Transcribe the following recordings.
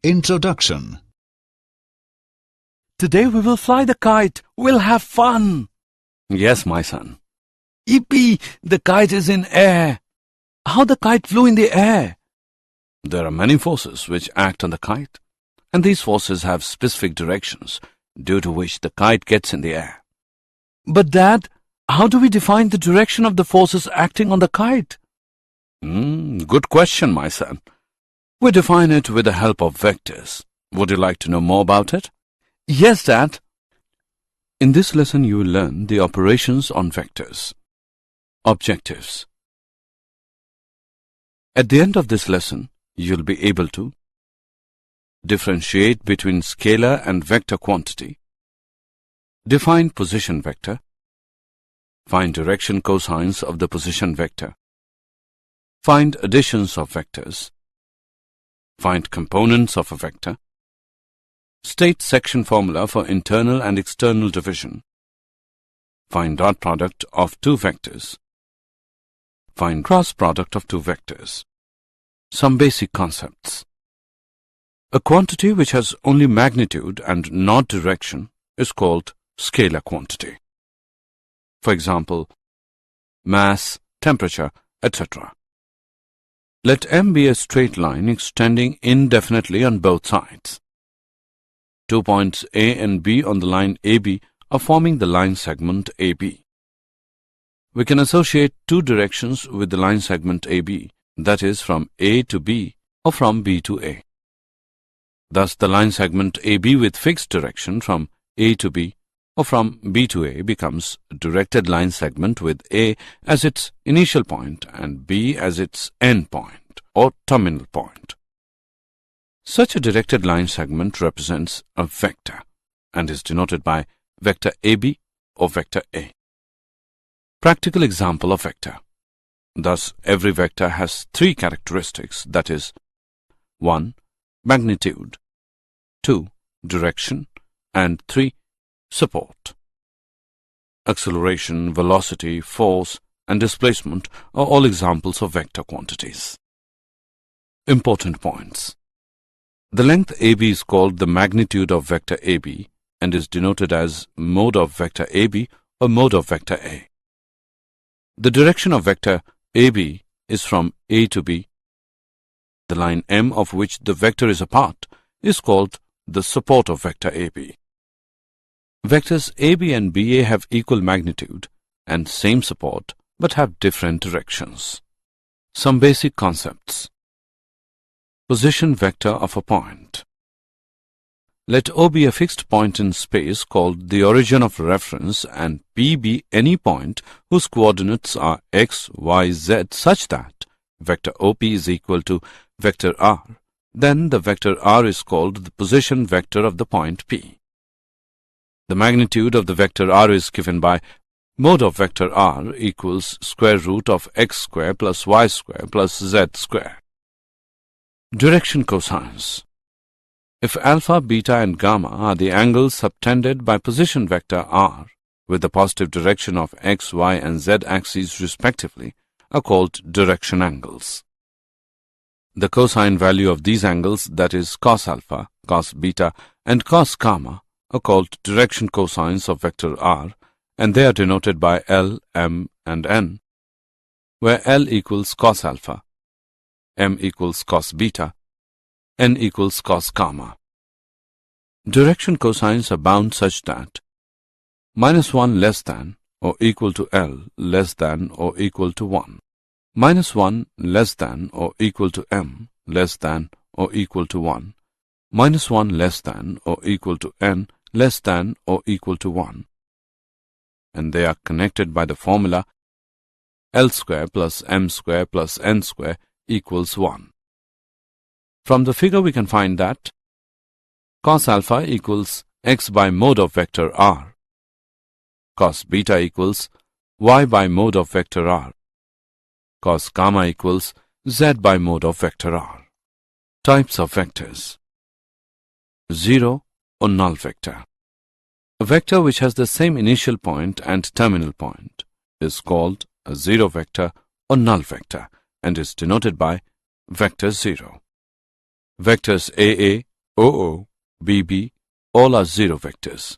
Introduction. Today we will fly the kite. We'll have fun. Yes, my son. Yippee! The kite is in air. How the kite flew in the air? There are many forces which act on the kite, and these forces have specific directions due to which the kite gets in the air. But Dad, how do we define the direction of the forces acting on the kite? Good question, my son. We define it with the help of vectors. Would you like to know more about it? Yes, Dad. In this lesson, you will learn the operations on vectors. Objectives. At the end of this lesson, you'll be able to differentiate between scalar and vector quantity, define position vector, find direction cosines of the position vector, find additions of vectors, find components of a vector, state section formula for internal and external division, find dot product of two vectors, find cross product of two vectors. Some basic concepts. A quantity which has only magnitude and not direction is called scalar quantity. For example, mass, temperature, etc. Let M be a straight line extending indefinitely on both sides. 2 points A and B on the line AB are forming the line segment AB. We can associate two directions with the line segment AB, that is from A to B or from B to A. Thus, the line segment AB with fixed direction from A to B or from B to A becomes a directed line segment with A as its initial point and B as its end point or terminal point. Such a directed line segment represents a vector and is denoted by vector AB or vector A. Practical example of vector. Thus, every vector has three characteristics, that is, 1. Magnitude, 2. Direction, and 3. Support. Acceleration, velocity, force, and displacement are all examples of vector quantities. Important points. The length AB is called the magnitude of vector AB and is denoted as mode of vector AB or mode of vector A. The direction of vector AB is from A to B. The line M of which the vector is a part is called the support of vector AB. Vectors AB and BA have equal magnitude and same support but have different directions. Some basic concepts. Position vector of a point. Let O be a fixed point in space called the origin of reference and P be any point whose coordinates are x, y, z such that vector OP is equal to vector r. Then the vector r is called the position vector of the point P. The magnitude of the vector r is given by mode of vector r equals square root of x square plus y square plus z square. Direction cosines. If alpha, beta and gamma are the angles subtended by position vector r with the positive direction of x, y and z axes respectively are called direction angles. The cosine value of these angles, that is cos alpha, cos beta and cos gamma, are called direction cosines of vector r and they are denoted by L, M and N, where L equals cos alpha, M equals cos beta, N equals cos gamma. Direction cosines are bound such that -1 less than or equal to L less than or equal to 1, -1 less than or equal to M less than or equal to 1, -1 less than or equal to N less than or equal to 1, and they are connected by the formula L square plus M square plus N square equals 1. From the figure we can find that cos alpha equals x by mode of vector r, cos beta equals y by mode of vector r, cos gamma equals z by mode of vector r. Types of vectors. Zero or null vector. A vector which has the same initial point and terminal point is called a zero vector or null vector and is denoted by vector 0. Vectors AA, OO, BB, all are zero vectors.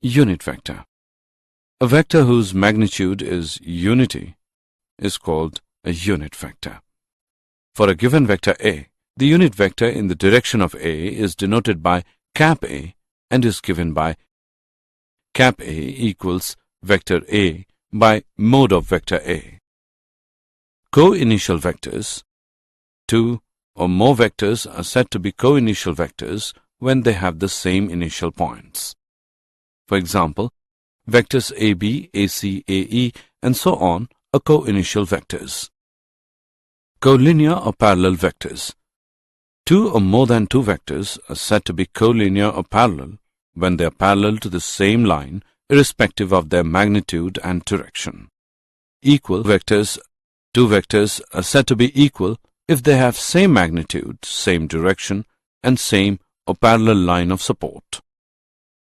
Unit vector. A vector whose magnitude is unity is called a unit vector. For a given vector A, the unit vector in the direction of A is denoted by cap A and is given by cap A equals vector A by mode of vector A. Coinitial vectors. Two or more vectors are said to be coinitial vectors when they have the same initial points. For example, vectors AB, AC, AE, and so on are coinitial vectors. Collinear or parallel vectors. Two or more than two vectors are said to be collinear or parallel when they are parallel to the same line, irrespective of their magnitude and direction. Equal vectors. Two vectors are said to be equal if they have same magnitude, same direction, and same or parallel line of support.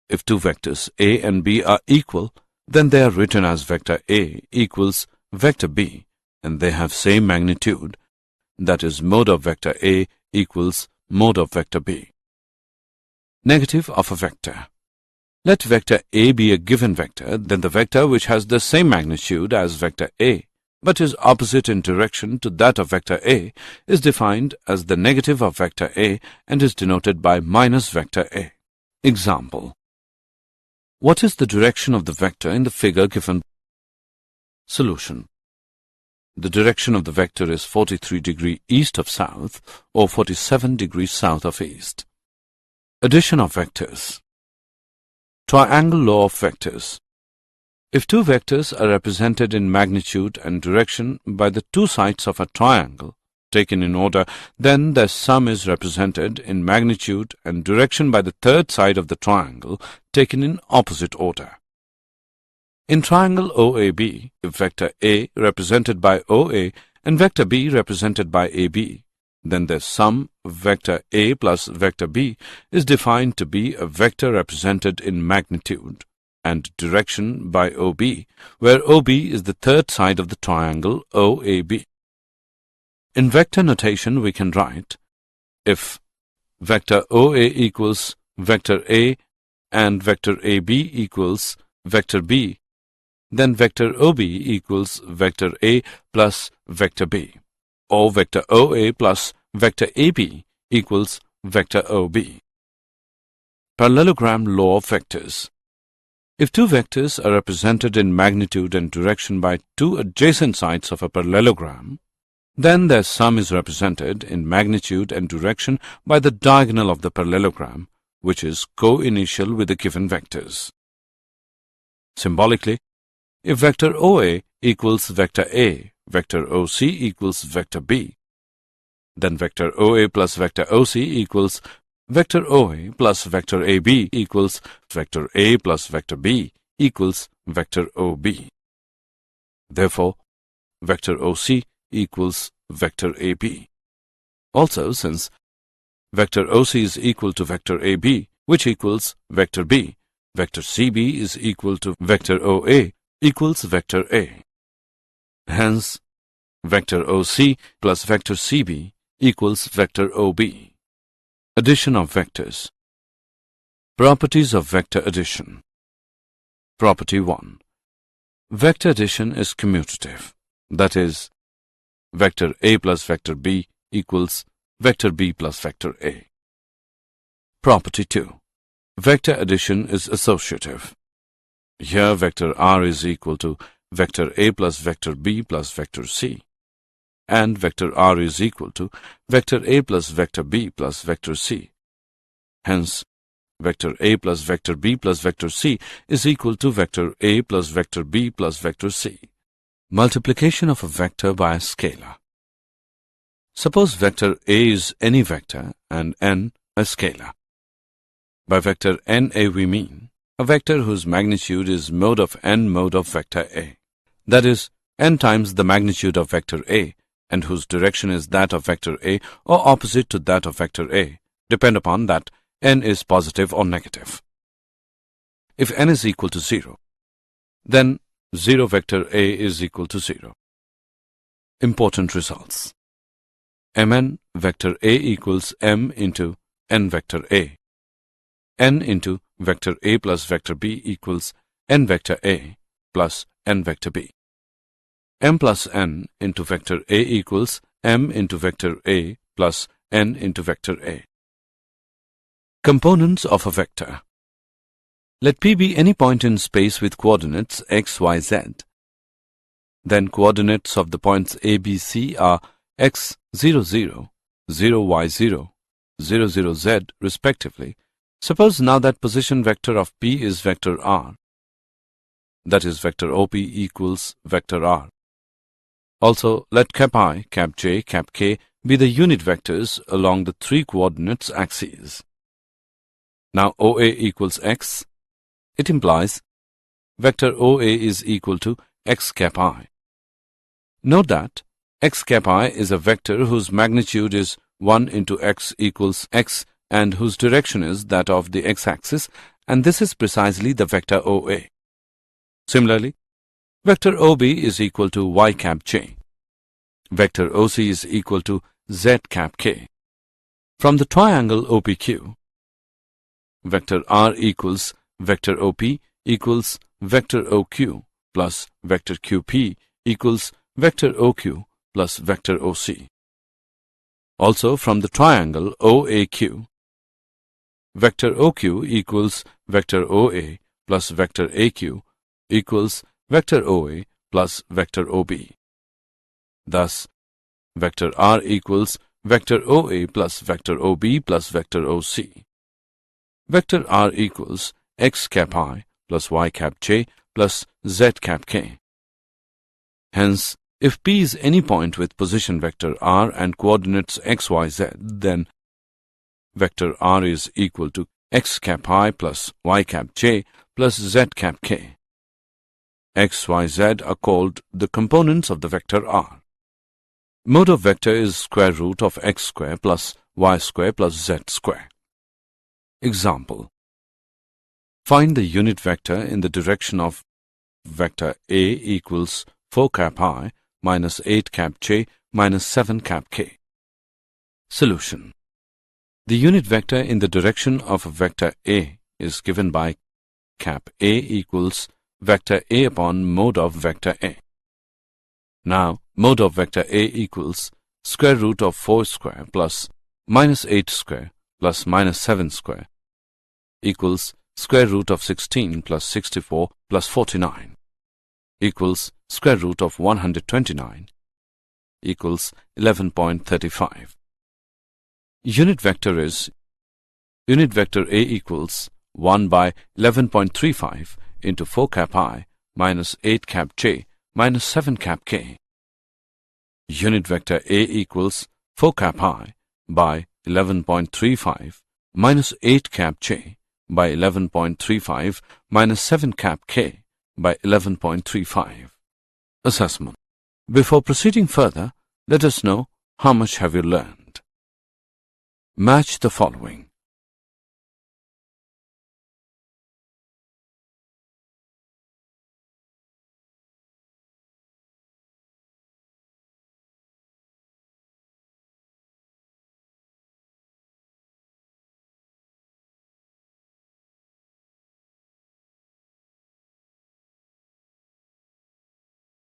If two vectors A and B are equal, then they are written as vector A equals vector B, and they have same magnitude, that is mode of vector A equals mode of vector B. Negative of a vector. Let vector A be a given vector, then the vector which has the same magnitude as vector A but is opposite in direction to that of vector A is defined as the negative of vector A and is denoted by minus vector A. Example. What is the direction of the vector in the figure given? Solution. The direction of the vector is 43 degrees east of south or 47 degrees south of east. Addition of vectors. Triangle law of vectors. If two vectors are represented in magnitude and direction by the two sides of a triangle, taken in order, then their sum is represented in magnitude and direction by the third side of the triangle, taken in opposite order. In triangle OAB, if vector A represented by OA and vector B represented by AB, then their sum, vector A plus vector B, is defined to be a vector represented in magnitude and direction by OB, where OB is the third side of the triangle OAB. In vector notation, we can write, if vector OA equals vector A and vector AB equals vector B, then vector OB equals vector A plus vector B, or vector OA plus vector AB equals vector OB. Parallelogram law of vectors. If two vectors are represented in magnitude and direction by two adjacent sides of a parallelogram, then their sum is represented in magnitude and direction by the diagonal of the parallelogram, which is coinitial with the given vectors. Symbolically, if vector OA equals vector A, vector OC equals vector B, then vector OA plus vector OC equals vector OA plus vector AB equals vector A plus vector B equals vector OB. Therefore, vector OC equals vector AB. Also, since vector OC is equal to vector AB, which equals vector B, vector CB is equal to vector OA equals vector A. Hence, vector OC plus vector CB equals vector OB. Addition of vectors. Properties of vector addition. Property 1. Vector addition is commutative. That is, vector A plus vector B equals vector B plus vector A. Property 2. Vector addition is associative. Here vector R is equal to vector A plus vector B plus vector C, and vector R is equal to vector A plus vector B plus vector C. Hence, vector A plus vector B plus vector C is equal to vector A plus vector B plus vector C. Multiplication of a vector by a scalar. Suppose vector A is any vector and n a scalar. By vector NA we mean a vector whose magnitude is mode of n mode of vector A. That is, n times the magnitude of vector A, and whose direction is that of vector A or opposite to that of vector A, depend upon that n is positive or negative. If n is equal to 0, then 0 vector A is equal to 0. Important results. Mn vector A equals m into n vector A. N into vector A plus vector B equals n vector A plus n vector B. M plus n into vector A equals m into vector A plus n into vector A. Components of a vector. Let P be any point in space with coordinates x, y, z. Then coordinates of the points A, B, C are x, 0, 0, 0, y, 0, 0, 0, z respectively. Suppose now that position vector of P is vector r. That is, vector OP equals vector r. Also, let cap I, cap j, cap k be the unit vectors along the three coordinates axes. Now OA equals x. It implies vector OA is equal to x cap I. Note that x cap I is a vector whose magnitude is 1 into x equals x and whose direction is that of the x-axis, and this is precisely the vector OA. Similarly, vector OB is equal to y cap j. Vector OC is equal to z cap k. From the triangle OPQ, vector R equals vector OP equals vector OQ plus vector QP equals vector OQ plus vector OC. Also from the triangle OAQ, vector OQ equals vector OA plus vector AQ equals vector OA plus vector OB. Thus, vector R equals vector OA plus vector OB plus vector OC. Vector R equals x cap I plus y cap j plus z cap k. Hence, if P is any point with position vector R and coordinates x, y, z, then vector R is equal to x cap I plus y cap j plus z cap k. X, y, z are called the components of the vector R. Mode of vector is square root of x square plus y square plus z square. Example. Find the unit vector in the direction of vector A equals 4 cap I minus 8 cap j minus 7 cap k. Solution. The unit vector in the direction of vector A is given by cap A equals vector A upon mode of vector A. Now, mode of vector A equals square root of 4 square plus minus 8 square plus minus 7 square equals square root of 16 plus 64 plus 49 equals square root of 129 equals 11.35. Unit vector is unit vector A equals 1 by 11.35 into 4 cap I minus 8 cap j minus 7 cap k. Unit vector A equals 4 cap I by 11.35 minus 8 cap j by 11.35 minus 7 cap k by 11.35. Assessment. Before proceeding further, let us know how much have you learned. Match the following.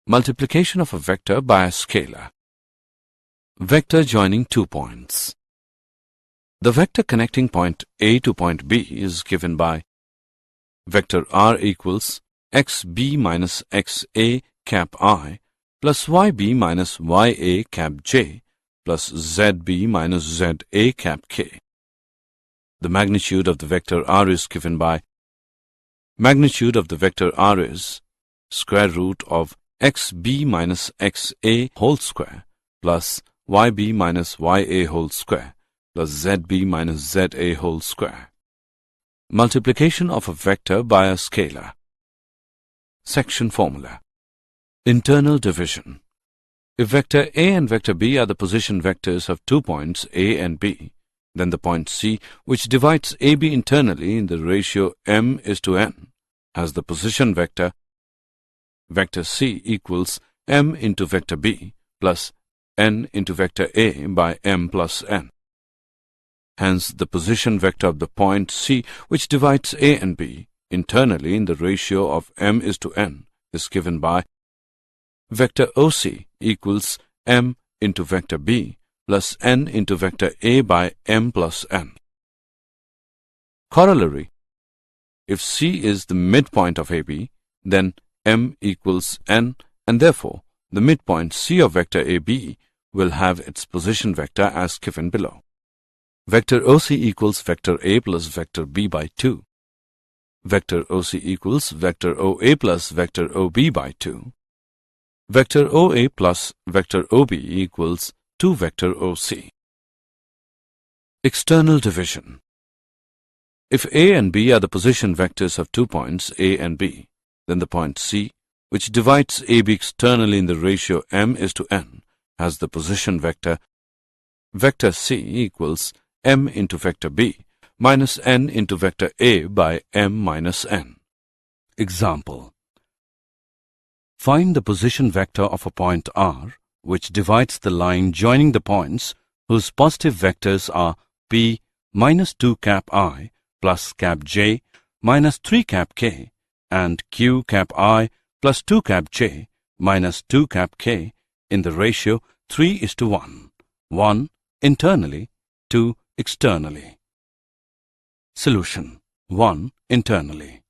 Multiplication of a vector by a scalar. Vector joining 2 points. The vector connecting point A to point B is given by vector R equals xb minus xa cap I plus yb minus ya cap j plus zb minus za cap k. The magnitude of the vector R is given by magnitude of the vector R is square root of xb minus xa whole square plus yb minus ya whole square plus zb minus za whole square. Multiplication of a vector by a scalar. Section formula. Internal division. If vector A and vector B are the position vectors of 2 points A and B, then the point C, which divides AB internally in the ratio m:n, has the position vector vector C equals m into vector B plus n into vector A by m plus n. Hence, the position vector of the point C, which divides A and B internally in the ratio of m:n, is given by vector OC equals m into vector B plus n into vector A by m plus n. Corollary: if C is the midpoint of AB, then m equals n, and therefore the midpoint C of vector AB will have its position vector as given below. Vector OC equals vector A plus vector B by 2. Vector OC equals vector OA plus vector OB by 2. Vector OA plus vector OB equals 2 vector OC. External division. If A and B are the position vectors of 2 points A and B, then the point C, which divides AB externally in the ratio m:n, has the position vector vector C equals m into vector B minus n into vector A by m minus n. Example. Find the position vector of a point R, which divides the line joining the points whose positive vectors are P minus 2 cap I plus cap J minus 3 cap K and Q cap I plus 2 cap J minus 2 cap K in the ratio 3:1, 1 internally, 2 externally. Solution. 1 internally.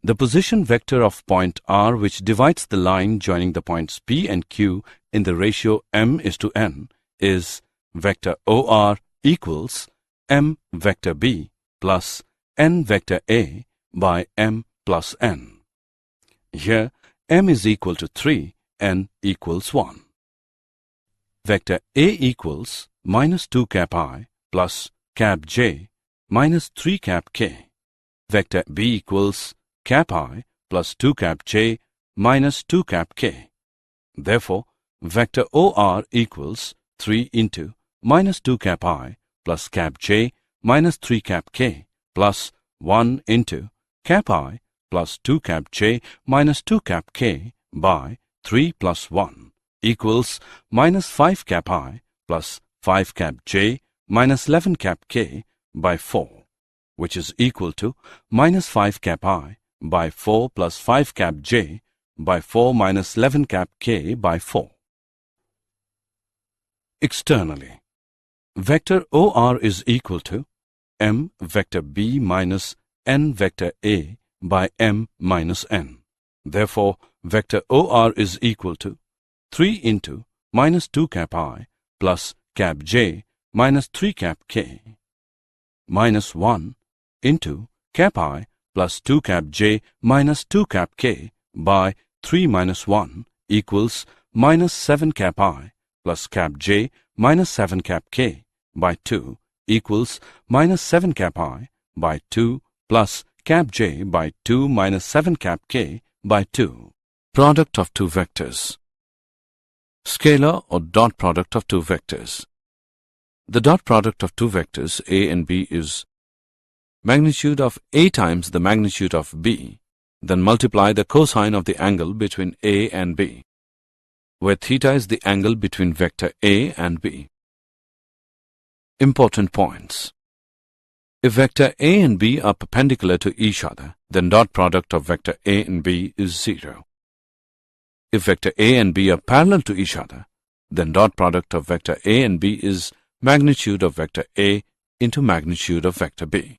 The position vector of point R, which divides the line joining the points P and Q in the ratio m:n, is vector OR equals m vector B plus n vector A by m plus n. Here m is equal to 3, n equals 1. Vector A equals minus 2 cap I plus cap J minus 3 cap K. Vector B equals cap I plus 2 cap J minus 2 cap K. Therefore, vector OR equals 3 into minus 2 cap I plus cap J minus 3 cap K plus 1 into cap I plus 2 cap J minus 2 cap K by 3 plus 1 equals minus 5 cap I plus 5 cap J minus 11 cap K by 4, which is equal to minus 5 cap I by 4 plus 5 cap J by 4 minus 11 cap K by 4. Externally, vector OR is equal to m vector B minus n vector A by m minus n. Therefore, vector OR is equal to 3 into minus 2 cap I plus cap J minus 3 cap K minus 1 into cap I plus 2 cap J minus 2 cap K by 3 minus 1 equals minus 7 cap I plus cap J minus 7 cap K by 2 equals minus 7 cap I by 2 plus cap J by 2 minus 7 cap K by 2. Product of two vectors. Scalar or dot product of two vectors. The dot product of two vectors A and B is magnitude of A times the magnitude of B, then multiply the cosine of the angle between A and B, where theta is the angle between vector A and B. Important points. If vector A and B are perpendicular to each other, then dot product of vector A and B is 0. If vector A and B are parallel to each other, then dot product of vector A and B is magnitude of vector A into magnitude of vector B.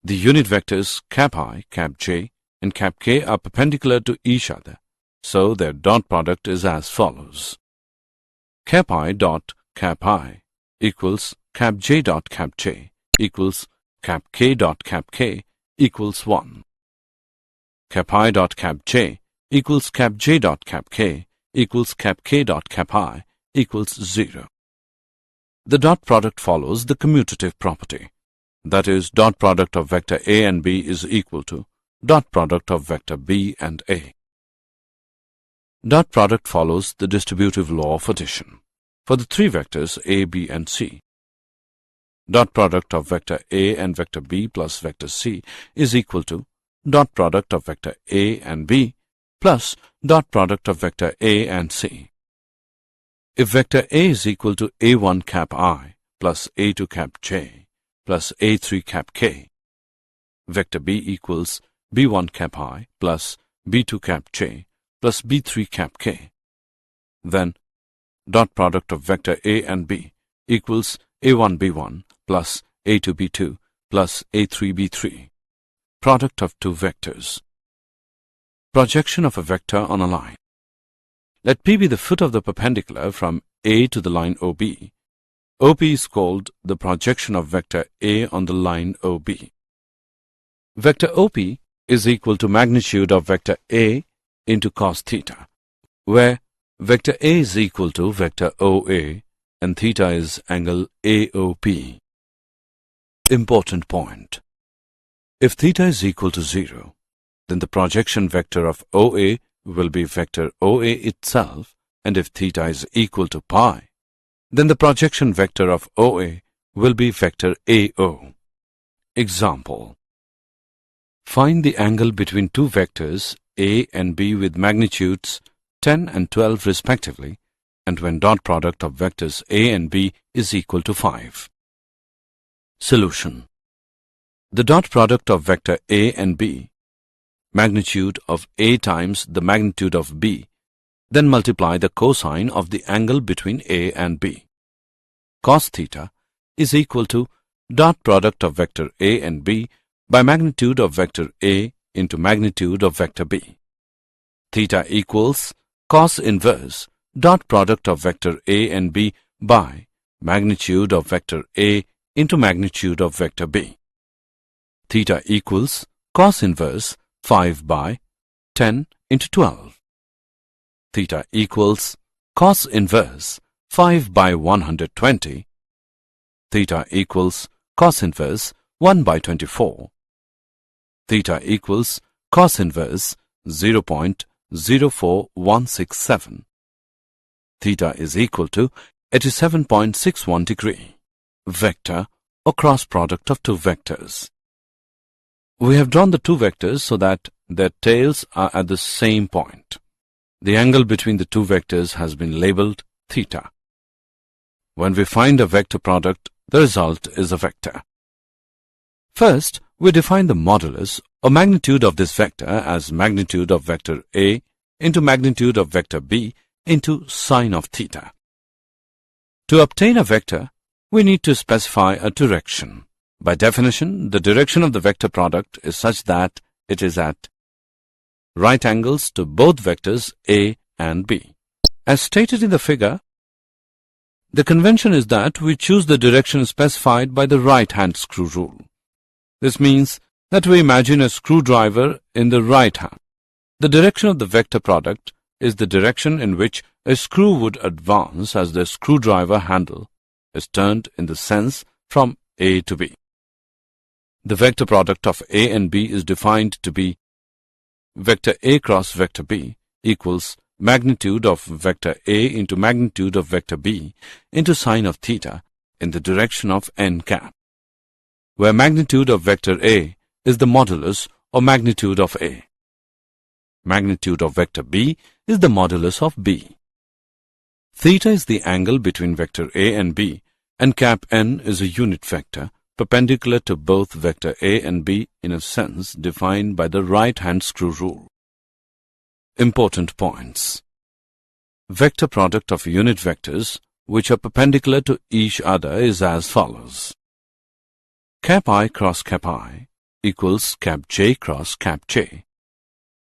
The unit vectors cap I, cap J, and cap K are perpendicular to each other, so their dot product is as follows. Cap I dot cap I equals cap J dot cap J equals cap K dot cap K equals 1. Cap I dot cap J equals cap J dot cap K equals cap K dot cap I equals 0. The dot product follows the commutative property. That is, dot product of vector A and B is equal to dot product of vector B and A. Dot product follows the distributive law of addition for the three vectors A, B, and C. Dot product of vector A and vector B plus vector C is equal to dot product of vector A and B plus dot product of vector A and C. If vector A is equal to A1 cap I plus A2 cap j plus A3 cap k. Vector B equals B1 cap I plus B2 cap j plus B3 cap k. Then dot product of vector A and B equals A1 B1 plus A2 B2 plus A3 B3. Product of two vectors. Projection of a vector on a line. Let P be the foot of the perpendicular from A to the line OB. OP is called the projection of vector A on the line OB. Vector OP is equal to magnitude of vector A into cos theta, where vector A is equal to vector OA and theta is angle AOP. Important point. If theta is equal to 0, then the projection vector of OA will be vector OA itself, and if theta is equal to pi, then the projection vector of OA will be vector AO. Example. Find the angle between two vectors A and B with magnitudes 10 and 12 respectively, and when dot product of vectors A and B is equal to 5. Solution. The dot product of vector A and B, magnitude of A times the magnitude of B, then multiply the cosine of the angle between A and B. Cos theta is equal to dot product of vector A and B by magnitude of vector A into magnitude of vector B. Theta equals cos inverse dot product of vector A and B by magnitude of vector A into magnitude of vector B. Theta equals cos inverse 5 by 10 into 12. Theta equals cos inverse 5 by 120. Theta equals cos inverse 1 by 24. Theta equals cos inverse 0.04167. Theta is equal to 87.61 degree. Vector or cross product of two vectors. We have drawn the two vectors so that their tails are at the same point. The angle between the two vectors has been labeled theta. When we find a vector product, the result is a vector. First, we define the modulus or magnitude of this vector as magnitude of vector A into magnitude of vector B into sine of theta. To obtain a vector, we need to specify a direction. By definition, the direction of the vector product is such that it is at right angles to both vectors A and B. As stated in the figure, the convention is that we choose the direction specified by the right-hand screw rule. This means that we imagine a screwdriver in the right hand. The direction of the vector product is the direction in which a screw would advance as the screwdriver handle is turned in the sense from A to B. The vector product of A and B is defined to be vector A cross vector B equals magnitude of vector A into magnitude of vector B into sine of theta in the direction of n cap, where magnitude of vector A is the modulus or magnitude of A. Magnitude of vector B is the modulus of B. Theta is the angle between vector A and B, and cap n is a unit vector perpendicular to both vector A and B in a sense defined by the right-hand screw rule. Important points. Vector product of unit vectors which are perpendicular to each other is as follows. Cap I cross cap I equals cap j cross cap j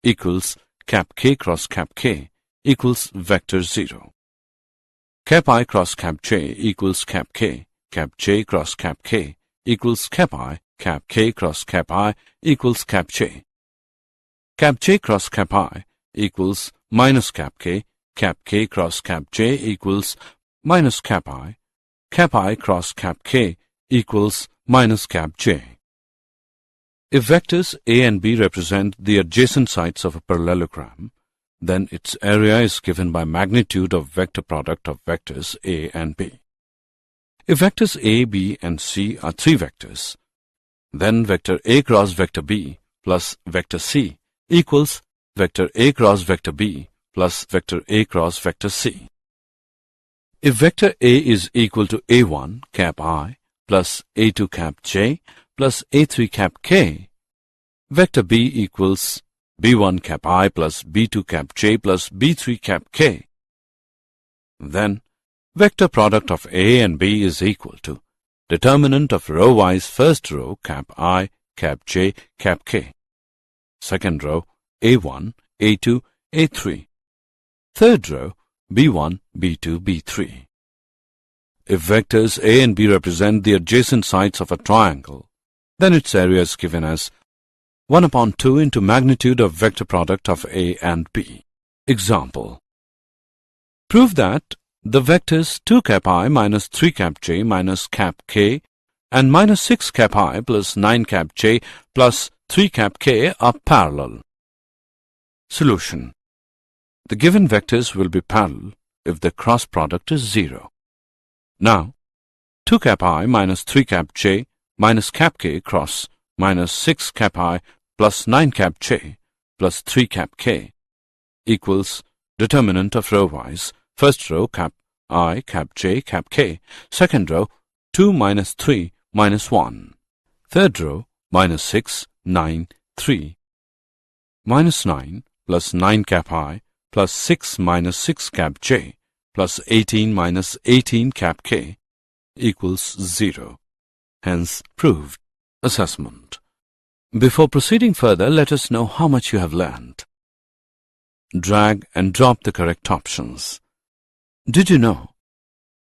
equals cap k cross cap k equals vector 0. Cap I cross cap j equals cap k, cap j cross cap k equals cap k cross cap I equals cap j. Cap j cross cap I equals minus cap k cross cap j equals minus cap I cross cap k equals minus cap j. If vectors A and B represent the adjacent sides of a parallelogram, then its area is given by magnitude of vector product of vectors A and B. If vectors A, B, and C are three vectors, then vector A cross vector B plus vector C equals vector A cross vector B plus vector A cross vector C. If vector A is equal to A1 cap I plus A2 cap j plus A3 cap k, vector B equals B1 cap I plus B2 cap j plus B3 cap k, then vector product of A and B is equal to determinant of row-wise first row cap I, cap j, cap k, second row A1, A2, A3, third row B1, B2, B3. If vectors A and B represent the adjacent sides of a triangle, then its area is given as 1 upon 2 into magnitude of vector product of A and B. Example. Prove that the vectors 2 cap I minus 3 cap j minus cap k and minus 6 cap I plus 9 cap j plus 3 cap k are parallel. Solution. The given vectors will be parallel if the cross product is 0. Now, 2 cap I minus 3 cap j minus cap k cross minus 6 cap I plus 9 cap j plus 3 cap k equals determinant of row-wise first row cap I, cap j, cap k, second row 2 minus 3 minus 1, third row minus 6, 9, 3, minus 9 plus 9 cap I plus 6 minus 6 cap j plus 18 minus 18 cap k equals 0. Hence proved. Assessment. Before proceeding further, let us know how much you have learned. Drag and drop the correct options. Did you know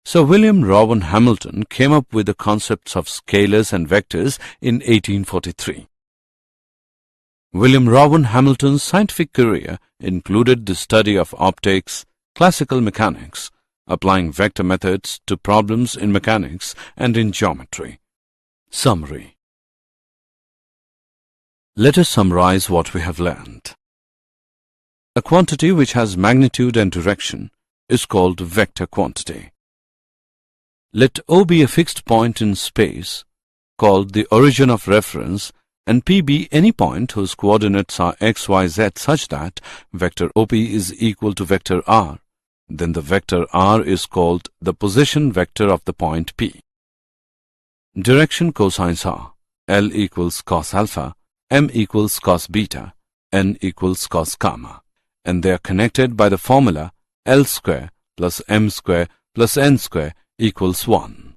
Sir William Rowan Hamilton came up with the concepts of scalars and vectors in 1843? William Rowan Hamilton's scientific career included the study of optics, classical mechanics, applying vector methods to problems in mechanics and in geometry. Summary. Let us summarize what we have learned. A quantity which has magnitude and direction is called vector quantity. Let O be a fixed point in space, called the origin of reference, and P be any point whose coordinates are x, y, z such that vector OP is equal to vector r. Then the vector r is called the position vector of the point P. Direction cosines are L equals cos alpha, M equals cos beta, N equals cos gamma, and they are connected by the formula L square plus M square plus N square equals 1.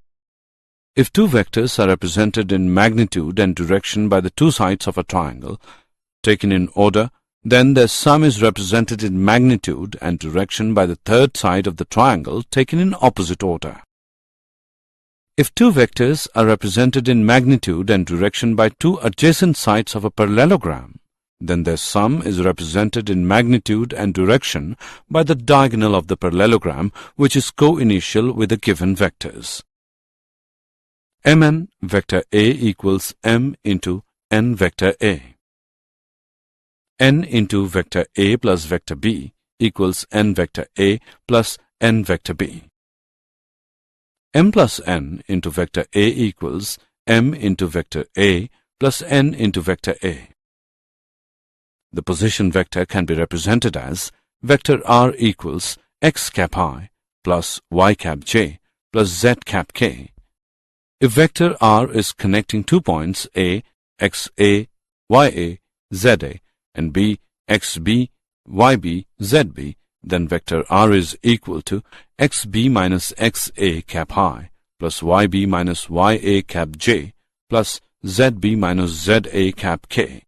If two vectors are represented in magnitude and direction by the two sides of a triangle, taken in order, then their sum is represented in magnitude and direction by the third side of the triangle taken in opposite order. If two vectors are represented in magnitude and direction by two adjacent sides of a parallelogram, then their sum is represented in magnitude and direction by the diagonal of the parallelogram, which is coinitial with the given vectors. Mn vector A equals M into N vector A. N into vector A plus vector B equals N vector A plus N vector B. M plus N into vector A equals M into vector A plus N into vector A. The position vector can be represented as vector R equals x cap I plus y cap j plus z cap k. If vector R is connecting 2 points A, xa, ya, za, and B, xb, yb, zb, then vector R is equal to xb minus xa cap I plus yb minus ya cap j plus zb minus za cap k.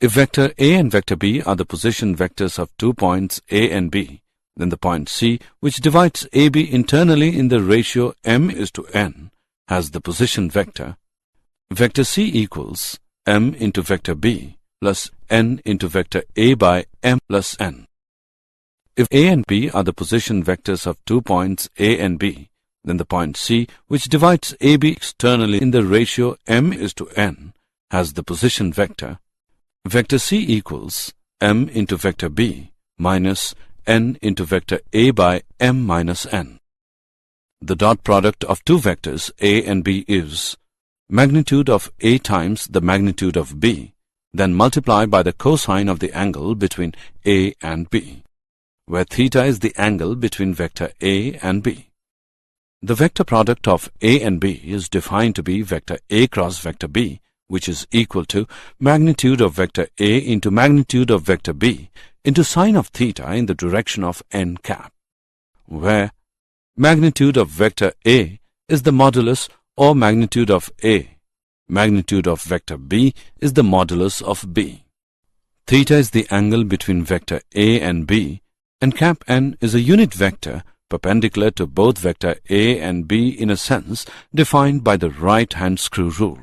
If vector A and vector B are the position vectors of 2 points A and B, then the point C, which divides AB internally in the ratio m is to n, has the position vector. Vector C equals m into vector B plus n into vector A by m plus n. If A and B are the position vectors of 2 points A and B, then the point C, which divides AB externally in the ratio m is to n, has the position vector. Vector C equals m into vector B minus n into vector A by m minus n. The dot product of two vectors A and B is magnitude of A times the magnitude of B, then multiply by the cosine of the angle between A and B. where theta is the angle between vector A and B. The vector product of A and B is defined to be vector A cross vector B, which is equal to magnitude of vector A into magnitude of vector B into sine of theta in the direction of n cap, where magnitude of vector A is the modulus or magnitude of A. Magnitude of vector B is the modulus of B. Theta is the angle between vector A and B, and cap n is a unit vector perpendicular to both vector A and B in a sense defined by the right-hand screw rule.